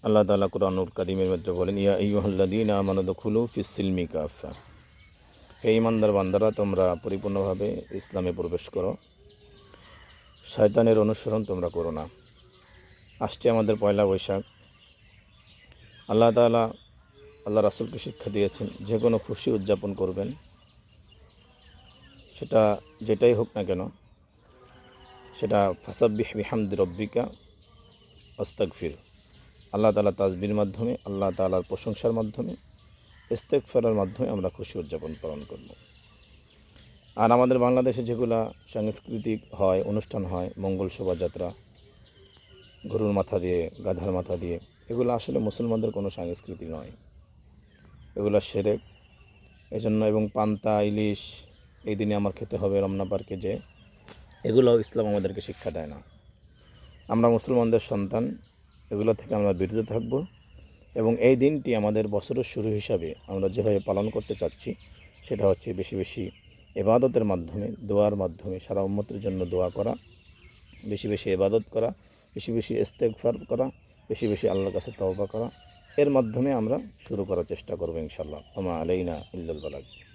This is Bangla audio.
আল্লাহ তাআলা কুরআনুল কারীমের মধ্যে বলেন, ইয়া আইয়ুহাল্লাযীনা আমানু দুখুলু ফিস-সিলমি কাফা। হে ঈমানদার বান্দারা, তোমরা পরিপূর্ণভাবে ইসলামে প্রবেশ করো, শয়তানের অনুসরণ তোমরা করো না। আসছে আমাদের পয়লা বৈশাখ। আল্লাহ তাআলা আল্লাহ রাসূলকে শিক্ষা দিয়েছেন, যে কোনো খুশি উদযাপন করবেন, সেটা যেটাই হোক না কেন, সেটা ফাসাব্বিহ বিহামদি রব্বিকা ওয়াস্তাগফির। আল্লাহ তাআলা তাসবির মাধ্যমে, আল্লাহ তাআলার প্রশংসার মাধ্যমে, ইস্তেগফারের মাধ্যমে আমরা খুশি উদযাপন পালন করব। আর আমাদের বাংলাদেশে যেগুলা সাংস্কৃতিক হয়, অনুষ্ঠান হয়, মঙ্গল শোভাযাত্রা, গরুর মাথা দিয়ে, গাধার মাথা দিয়ে, এগুলো আসলে মুসলমানদের কোনো সংস্কৃতি নয়, এগুলো শিরক। এজন্য এবং পান্তা, ইলিশ এই দিনে আমার খেতে হবে রমনা পার্কে, যে এগুলোও ইসলাম আমাদেরকে শিক্ষা দেয় না। আমরা মুসলমানদের সন্তান, এগুলো থেকে আমরা বিরত থাকব এবং এই দিনটি আমাদের বছরের শুরু হিসাবে আমরা যেভাবে পালন করতে চাচ্ছি, সেটা হচ্ছে বেশি বেশি ইবাদতের মাধ্যমে, দোয়ার মাধ্যমে সারা উম্মতের জন্য দোয়া করা, বেশি বেশি ইবাদত করা, বেশি বেশি ইস্তেগফার করা, বেশি বেশি আল্লাহর কাছে তওবা করা। এর মাধ্যমে আমরা শুরু করার চেষ্টা করব ইনশাআল্লাহ। ওমা আলাইনা ইল্লাল বালাগ।